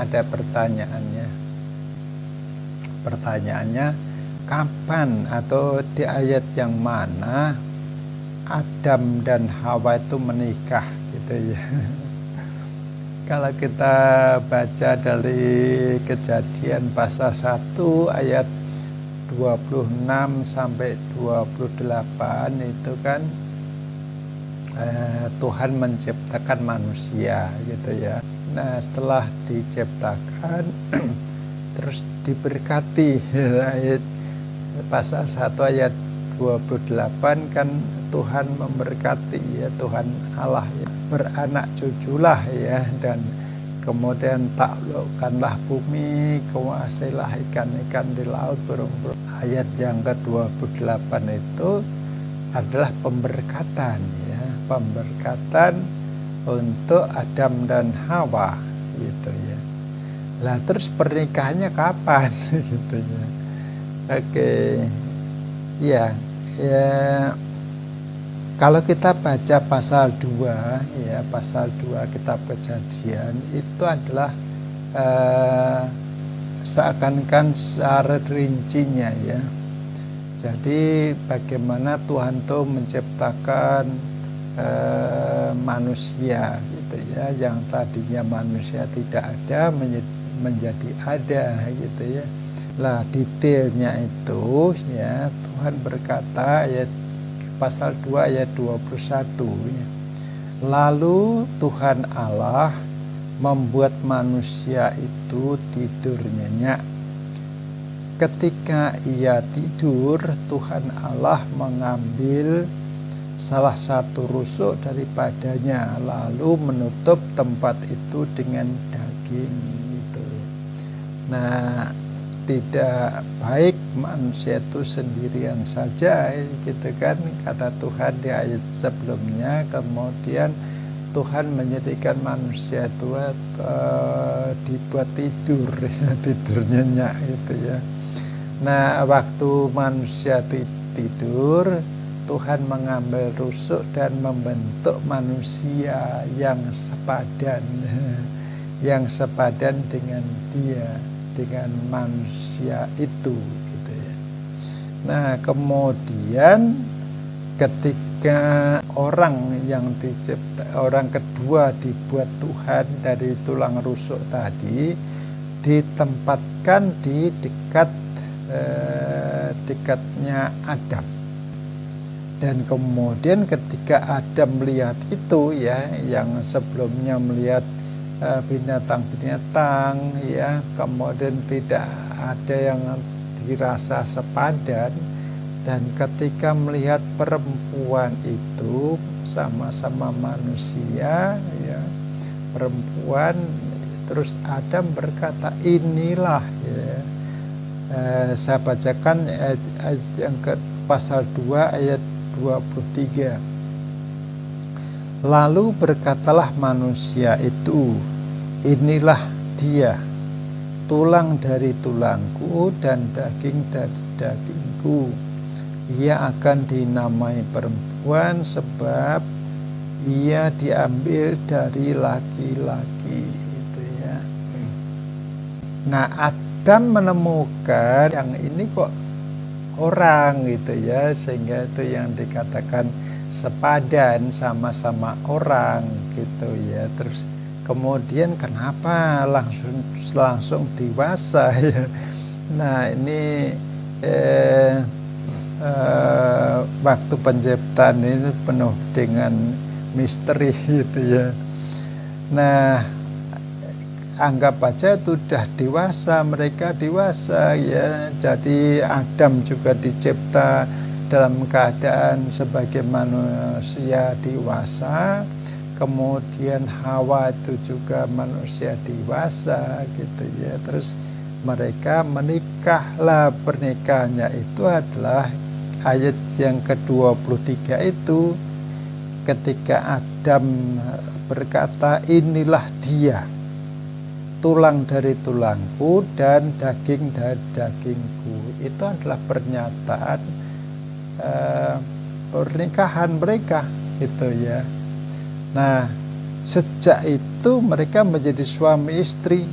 ada pertanyaannya. Pertanyaannya, kapan atau di ayat yang mana Adam dan Hawa itu menikah gitu ya. Kalau kita baca dari Kejadian pasal 1 ayat 26 sampai 28 itu kan Tuhan menciptakan manusia gitu ya. Nah, setelah diciptakan terus diberkati, ayat pasal 1 ayat 28 kan Tuhan memberkati ya, Tuhan Allah ya, beranak cuculah ya, dan kemudian taklukkanlah bumi, kuasailah ikan-ikan di laut, burung-burung. Ayat yang ke-28 itu adalah pemberkatan ya, pemberkatan untuk Adam dan Hawa gitu ya. Lah terus pernikahannya kapan gitu ya. Oke. Ya, kalau kita baca pasal 2 ya, pasal 2 kitab Kejadian itu adalah seakan-akan secara rincinya ya. Jadi bagaimana Tuhan itu menciptakan manusia gitu ya, yang tadinya manusia tidak ada menjadi ada gitu ya. Lah detailnya itu ya, Tuhan berkata ayat pasal 2 ayat 21 ya. Lalu Tuhan Allah membuat manusia itu tidur nyenyak. Ketika ia tidur, Tuhan Allah mengambil salah satu rusuk daripadanya, lalu menutup tempat itu dengan daging itu. Nah, tidak baik manusia itu sendirian saja gitu kan, kata Tuhan di ayat sebelumnya. Kemudian Tuhan menjadikan manusia itu dibuat tidur ya, tidur nyenyak gitu ya. Nah, waktu manusia tidur, Tuhan mengambil rusuk dan membentuk manusia yang sepadan dengan dia, dengan manusia itu gitu ya. Nah, kemudian ketika orang kedua dibuat Tuhan dari tulang rusuk tadi, ditempatkan di dekatnya Adam. Dan kemudian ketika Adam melihat itu ya, yang sebelumnya melihat binatang-binatang ya, kemudian tidak ada yang dirasa sepadan, dan ketika melihat perempuan itu sama-sama manusia ya, perempuan, terus Adam berkata, inilah ya, saya bacakan ayat yang ke pasal 2 ayat 23. Lalu berkatalah manusia itu, inilah dia, tulang dari tulangku dan daging dari dagingku. Ia akan dinamai perempuan sebab ia diambil dari laki-laki itu ya. Nah, Adam menemukan yang ini kok orang gitu ya, sehingga itu yang dikatakan sepadan, sama-sama orang gitu ya. Terus kemudian kenapa langsung dewasa ya. Nah, ini waktu penciptaan ini penuh dengan misteri gitu ya. Nah, anggap aja sudah dewasa, mereka dewasa ya. Jadi Adam juga dicipta dalam keadaan sebagai manusia dewasa, kemudian Hawa itu juga manusia dewasa gitu ya. Terus mereka menikahlah, pernikahannya itu adalah ayat yang ke-23 itu, ketika Adam berkata, inilah dia, tulang dari tulangku dan daging dari dagingku. Itu adalah pernyataan pernikahan mereka itu ya. Nah, sejak itu mereka menjadi suami istri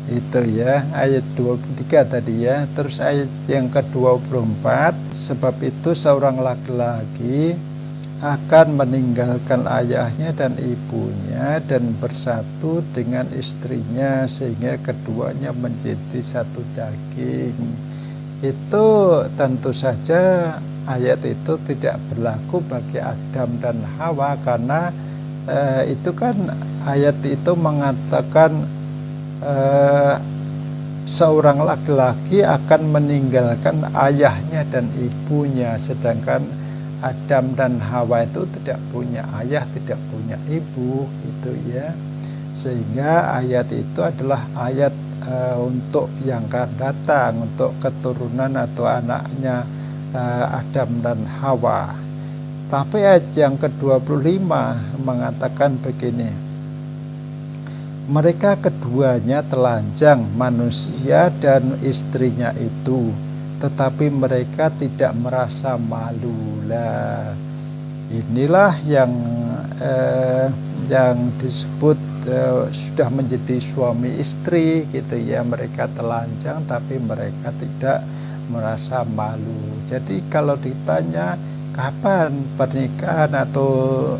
Itu ya, ayat 23 tadi ya. Terus ayat yang ke-24, sebab itu seorang laki-laki akan meninggalkan ayahnya dan ibunya dan bersatu dengan istrinya sehingga keduanya menjadi satu daging. Itu tentu saja ayat itu tidak berlaku bagi Adam dan Hawa, karena itu kan ayat itu mengatakan seorang laki-laki akan meninggalkan ayahnya dan ibunya, sedangkan Adam dan Hawa itu tidak punya ayah, tidak punya ibu, itu ya. Sehingga ayat itu adalah ayat untuk yang akan datang, untuk keturunan atau anaknya Adam dan Hawa. Tapi ayat yang ke-25 mengatakan begini, mereka keduanya telanjang, manusia dan istrinya itu, tetapi mereka tidak merasa malu. Lah, inilah yang disebut sudah menjadi suami istri gitu ya. Mereka telanjang tapi mereka tidak merasa malu. Jadi kalau ditanya kapan pernikahan atau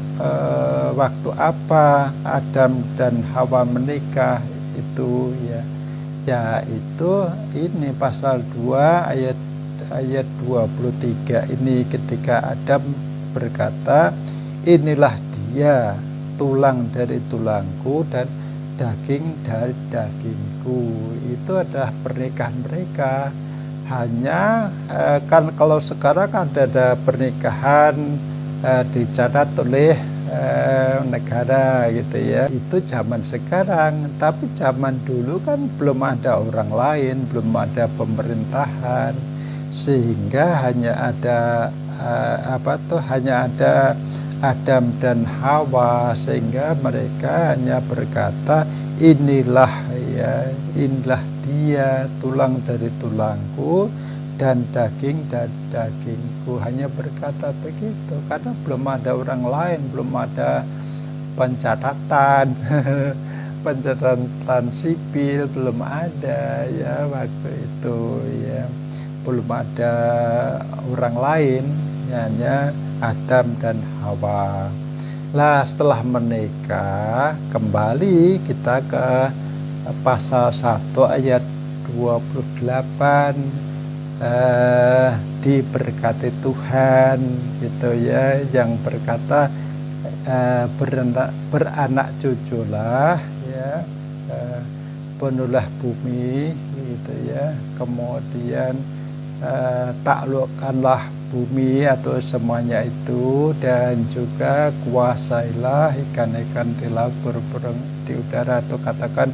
waktu apa Adam dan Hawa menikah, itu ya, yaitu ini pasal 2 ayat 23 ini, ketika Adam berkata, inilah dia, tulang dari tulangku dan daging dari dagingku. Itu adalah pernikahan mereka. Hanya kan kalau sekarang ada pernikahan dicatat oleh negara gitu ya, itu zaman sekarang. Tapi zaman dulu kan belum ada orang lain, belum ada pemerintahan, sehingga hanya ada hanya ada Adam dan Hawa, sehingga mereka hanya berkata, inilah ya, inilah dia, tulang dari tulangku dan daging dari dagingku. Hanya berkata begitu karena belum ada orang lain, belum ada pencatatan pencatatan sipil belum ada ya waktu itu ya, belum ada orang lain, hanya Adam dan Hawa. Lah, setelah menikah, kembali kita ke pasal 1 ayat 28, diberkati Tuhan gitu ya, yang berkata beranak cuculah ya, penuhlah bumi gitu ya, kemudian taklukkanlah bumi atau semuanya itu, dan juga kuasailah ikan-ikan di laut, burung-burung di udara, atau katakan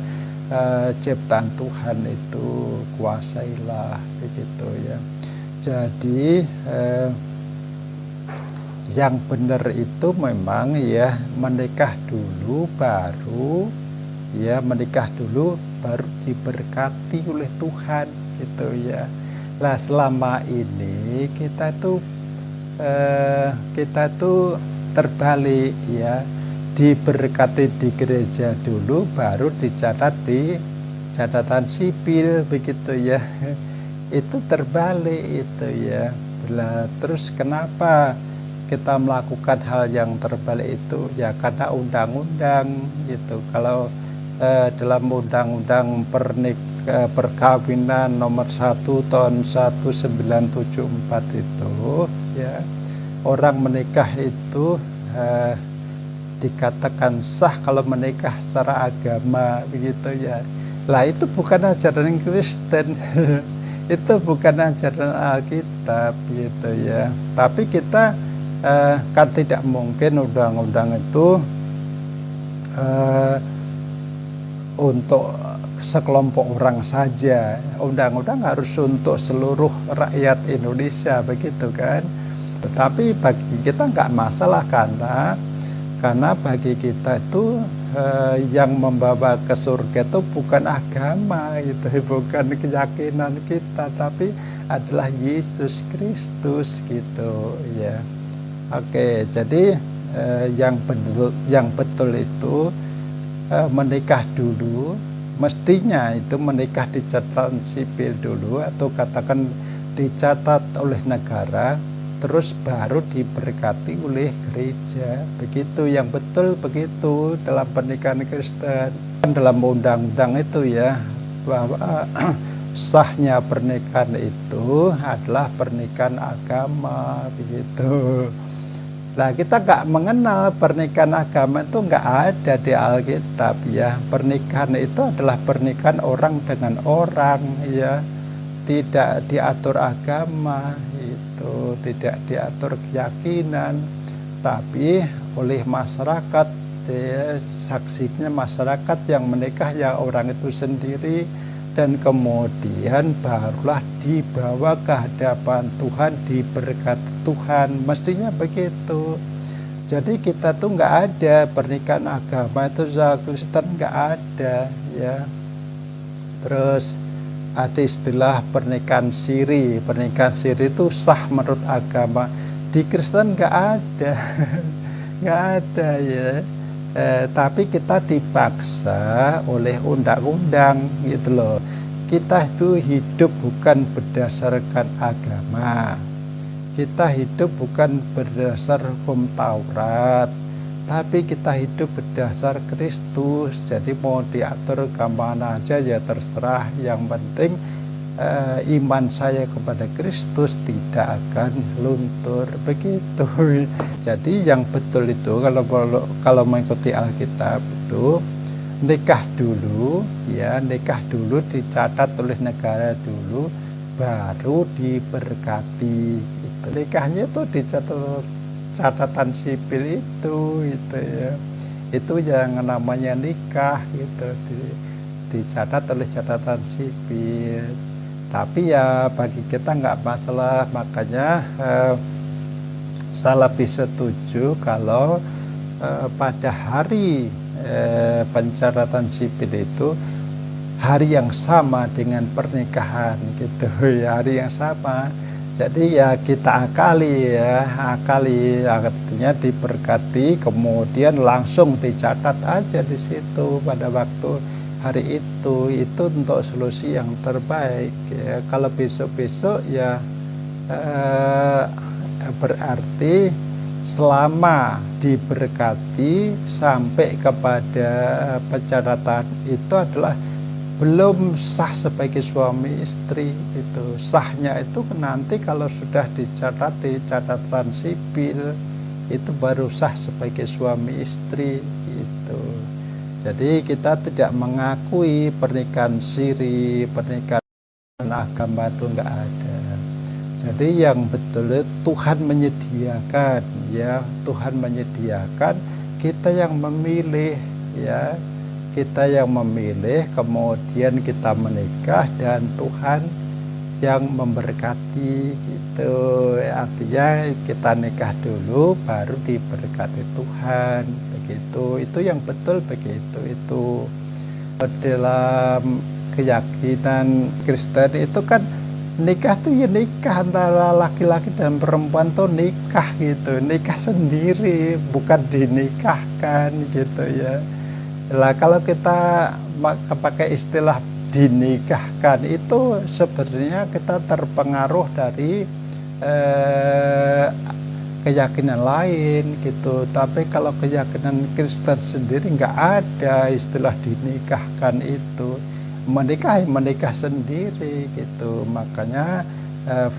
ciptaan Tuhan itu kuasailah begitu ya. Jadi yang benar itu memang ya menikah dulu baru diberkati oleh Tuhan gitu ya. Lah, selama ini kita tuh terbalik ya, diberkati di gereja dulu baru dicatat di catatan sipil begitu ya. Itu terbalik itu ya. Lah, terus kenapa kita melakukan hal yang terbalik itu ya? Karena undang-undang gitu. Kalau dalam undang-undang perkawinan nomor 1 tahun 1974 itu ya, orang menikah itu dikatakan sah kalau menikah secara agama begitu ya. Lah, itu bukan ajaran Kristen itu bukan ajaran Alkitab gitu ya. Tapi kita kan tidak mungkin undang-undang itu untuk sekelompok orang saja. Undang-undang harus untuk seluruh rakyat Indonesia begitu kan. Tetapi bagi kita nggak masalah, karena bagi kita itu yang membawa ke surga itu bukan agama gitu, bukan keyakinan kita, tapi adalah Yesus Kristus gitu ya. Oke, jadi yang betul itu menikah dulu mestinya itu menikah di catatan sipil dulu, atau katakan dicatat oleh negara, terus baru diberkati oleh gereja. Begitu yang betul, begitu dalam pernikahan Kristen. Dalam undang-undang itu ya, bahwa sahnya pernikahan itu adalah pernikahan agama, begitu. Nah, kita nggak mengenal pernikahan agama, itu nggak ada di Alkitab ya. Pernikahan itu adalah pernikahan orang dengan orang ya, tidak diatur agama, itu tidak diatur keyakinan, tapi oleh masyarakat ya, saksinya masyarakat yang menikah ya orang itu sendiri, dan kemudian barulah dibawa ke hadapan Tuhan, diberkati Tuhan, mestinya begitu. Jadi kita tuh nggak ada pernikahan agama itu Kristen, nggak ada ya. Terus ada istilah pernikahan siri. Pernikahan siri itu sah menurut agama, di Kristen nggak ada. Nggak ada ya. Tapi kita dipaksa oleh undang-undang gitu loh. Kita itu hidup bukan berdasarkan agama. Kita hidup bukan berdasar hukum Taurat, tapi kita hidup berdasar Kristus. Jadi mau diatur kemana aja ya terserah. Yang penting iman saya kepada Kristus tidak akan luntur, begitu. Jadi yang betul itu kalau mengikuti Alkitab itu nikah dulu ya, nikah dulu dicatat oleh negara dulu, baru diberkati. Itu nikahnya itu dicatat catatan sipil itu ya. Itu yang namanya nikah gitu, dicatat oleh catatan sipil. Tapi ya bagi kita nggak masalah, makanya saya lebih setuju kalau pada hari pencatatan sipil itu hari yang sama dengan pernikahan gitu ya, hari yang sama. Jadi ya kita akali ya, artinya diberkati, kemudian langsung dicatat aja di situ pada waktu hari itu untuk solusi yang terbaik ya. Kalau besok-besok ya berarti selama diberkati sampai kepada pencatatan itu adalah belum sah sebagai suami istri. Itu sahnya itu nanti kalau sudah dicatat di catatan sipil, itu baru sah sebagai suami istri itu. Jadi kita tidak mengakui pernikahan siri, pernikahan agama itu enggak ada. Jadi yang betul Tuhan menyediakan ya, Tuhan menyediakan, kita yang memilih ya. Kita yang memilih, kemudian kita menikah, dan Tuhan yang memberkati gitu. Artinya kita nikah dulu baru diberkati Tuhan, begitu. Itu yang betul, begitu itu. Dalam keyakinan Kristen itu kan nikah tuh ya nikah antara laki-laki dan perempuan tuh nikah gitu, nikah sendiri, bukan dinikahkan gitu ya. Lah kalau kita pakai istilah dinikahkan itu sebenarnya kita terpengaruh dari keyakinan lain gitu. Tapi kalau keyakinan Kristen sendiri nggak ada istilah dinikahkan itu. Menikah sendiri gitu. Makanya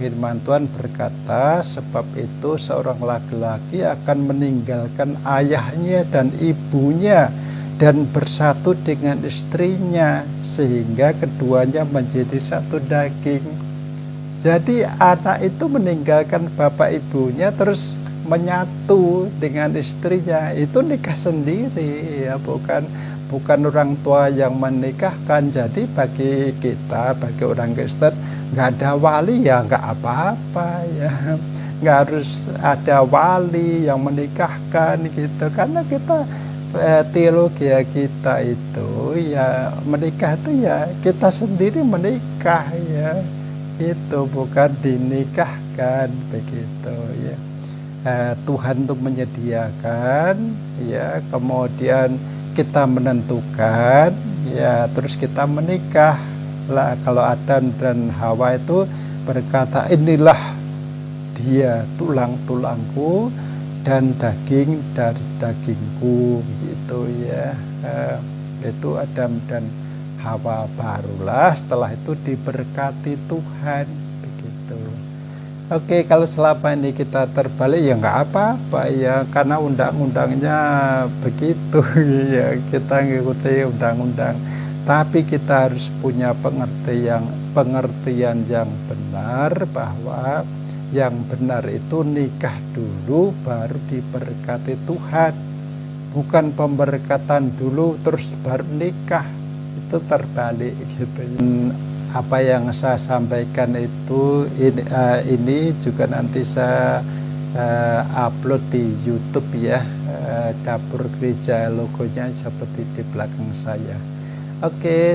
firman Tuhan berkata, sebab itu seorang laki-laki akan meninggalkan ayahnya dan ibunya dan bersatu dengan istrinya, sehingga keduanya menjadi satu daging. Jadi anak itu meninggalkan bapak ibunya terus menyatu dengan istrinya, itu nikah sendiri ya, bukan orang tua yang menikahkan. Jadi bagi kita, bagi orang Kristen, nggak ada wali ya nggak apa-apa ya, nggak harus ada wali yang menikahkan gitu, karena kita teologi kita itu ya, menikah itu ya kita sendiri menikah ya, itu bukan dinikahkan, begitu ya. Tuhan tuh menyediakan ya, kemudian kita menentukan, ya terus kita menikah. Lah kalau Adam dan Hawa itu berkata, inilah dia tulang-tulangku dan daging dari dagingku, gitu ya. Itu Adam dan Hawa, barulah setelah itu diberkati Tuhan, begitu. Oke, kalau selama ini kita terbalik ya nggak apa-apa ya, karena undang-undangnya begitu ya, kita ngikuti undang-undang. Tapi kita harus punya pengertian yang benar, bahwa yang benar itu nikah dulu baru diberkati Tuhan. Bukan pemberkatan dulu terus baru nikah, itu terbalik gitu. Apa yang saya sampaikan itu ini juga nanti saya upload di YouTube ya, Dapur Gereja, logonya seperti di belakang saya. Oke.